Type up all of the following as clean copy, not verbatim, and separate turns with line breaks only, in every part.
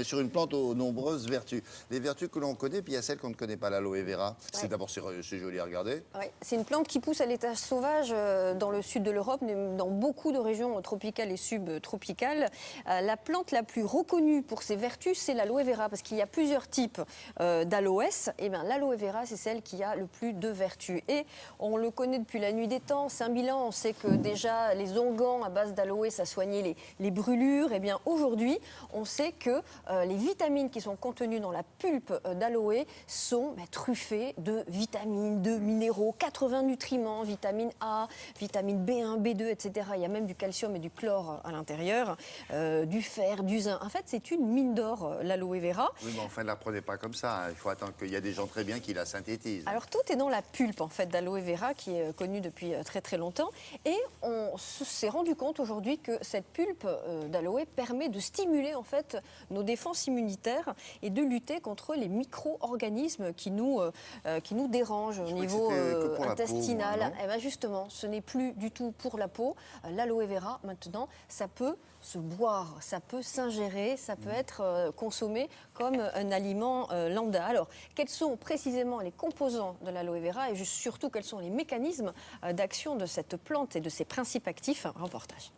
Sur une plante aux nombreuses vertus. Les vertus que l'on connaît, puis il y a celles qu'on ne connaît pas, l'aloe vera. C'est d'abord c'est joli à regarder.
Ouais. C'est une plante qui pousse à l'état sauvage dans le sud de l'Europe, dans beaucoup de régions tropicales et subtropicales. La plante la plus reconnue pour ses vertus, c'est l'aloe vera, parce qu'il y a plusieurs types d'aloès. Et bien, l'aloe vera, c'est celle qui a le plus de vertus. Et on le connaît depuis la nuit des temps. Saint-Bilan, on sait que déjà les onguents à base d'aloe, ça soignait les brûlures. Et bien aujourd'hui, on sait que les vitamines qui sont contenues dans la pulpe d'aloe sont truffées de vitamines, de minéraux, 80 nutriments, vitamine A, vitamine B1, B2, etc. Il y a même du calcium et du chlore à l'intérieur, du fer, du zinc. En fait, c'est une mine d'or, l'aloe vera.
Oui, mais enfin, ne la prenez pas comme ça. Il faut attendre qu'il y a des gens très bien qui la synthétisent.
Alors, tout est dans la pulpe, en fait, d'aloe vera, qui est connue depuis très, très longtemps. Et on s'est rendu compte aujourd'hui que cette pulpe d'aloe permet de stimuler, en fait, nos défenses immunitaires et de lutter contre les micro-organismes qui nous dérangent au niveau intestinal. Et bien justement, ce n'est plus du tout pour la peau. L'aloe vera, maintenant, ça peut se boire, ça peut s'ingérer, ça peut être consommé comme un aliment lambda. Alors, quels sont précisément les composants de l'aloe vera et surtout quels sont les mécanismes d'action de cette plante et de ses principes actifs? Reportage.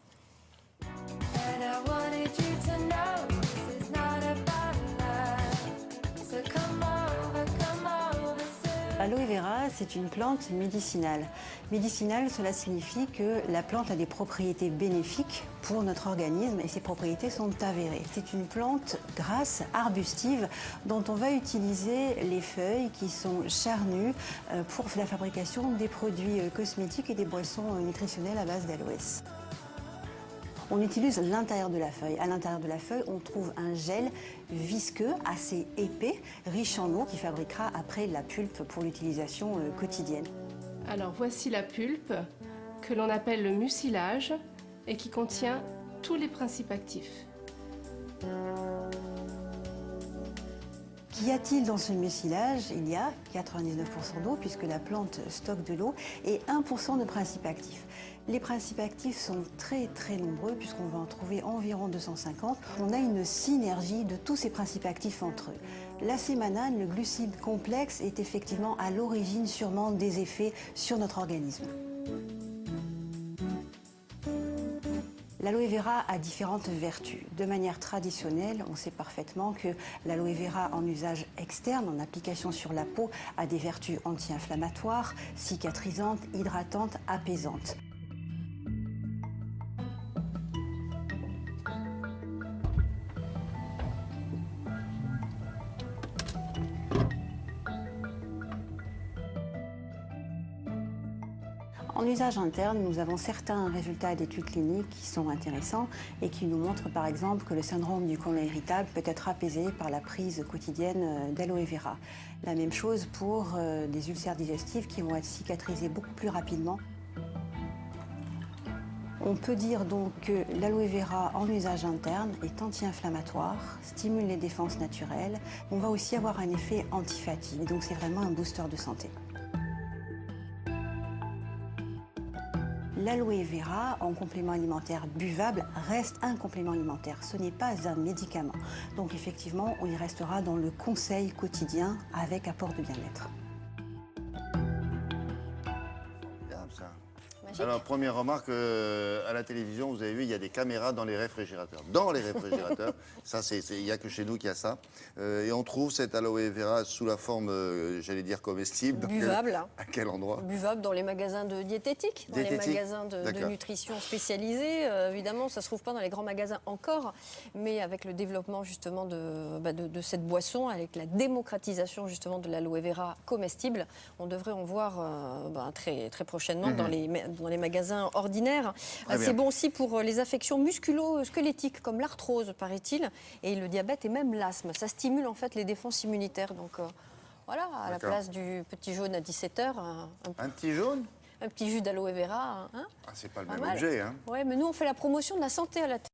L'aloe vera, c'est une plante médicinale. Médicinale, cela signifie que la plante a des propriétés bénéfiques pour notre organisme et ces propriétés sont avérées. C'est une plante grasse, arbustive, dont on va utiliser les feuilles qui sont charnues pour la fabrication des produits cosmétiques et des boissons nutritionnelles à base d'aloès. On utilise l'intérieur de la feuille. À l'intérieur de la feuille, on trouve un gel visqueux, assez épais, riche en eau, qui fabriquera après la pulpe pour l'utilisation quotidienne.
Alors voici la pulpe que l'on appelle le mucilage et qui contient tous les principes actifs.
Qu'y a-t-il dans ce mucilage? Il y a 99% d'eau puisque la plante stocke de l'eau et 1% de principes actifs. Les principes actifs sont très très nombreux puisqu'on va en trouver environ 250. On a une synergie de tous ces principes actifs entre eux. La sémanane, le glucide complexe, est effectivement à l'origine sûrement des effets sur notre organisme. L'aloe vera a différentes vertus. De manière traditionnelle, on sait parfaitement que l'aloe vera en usage externe, en application sur la peau, a des vertus anti-inflammatoires, cicatrisantes, hydratantes, apaisantes. En usage interne, nous avons certains résultats d'études cliniques qui sont intéressants et qui nous montrent par exemple que le syndrome du côlon irritable peut être apaisé par la prise quotidienne d'aloe vera. La même chose pour des ulcères digestifs qui vont être cicatrisés beaucoup plus rapidement. On peut dire donc que l'aloe vera en usage interne est anti-inflammatoire, stimule les défenses naturelles. On va aussi avoir un effet anti-fatigue, donc c'est vraiment un booster de santé. L'aloe vera, en complément alimentaire buvable, reste un complément alimentaire. Ce n'est pas un médicament. Donc effectivement, on y restera dans le conseil quotidien avec apport de bien-être.
Alors, première remarque, à la télévision, vous avez vu, il y a des caméras dans les réfrigérateurs. Dans les réfrigérateurs, ça, il n'y a que chez nous qu'il y a ça. Et on trouve cette aloe vera sous la forme, j'allais dire, comestible.
Buvable.
À quel endroit?
Buvable dans les magasins de diététique, dans les magasins de nutrition spécialisés. Évidemment, ça ne se trouve pas dans les grands magasins encore, mais avec le développement justement de cette boisson, avec la démocratisation justement de l'aloe vera comestible, on devrait en voir très, très prochainement dans les magasins ordinaires. C'est bon aussi pour les affections musculo-squelettiques comme l'arthrose, paraît-il, et le diabète et même l'asthme. Ça stimule en fait les défenses immunitaires. Donc voilà, à la place du petit jaune à 17h.
Un petit jaune?
Un petit jus d'aloe vera. Hein,
c'est pas le même objet. Hein.
Oui, mais nous on fait la promotion de la santé à la télé.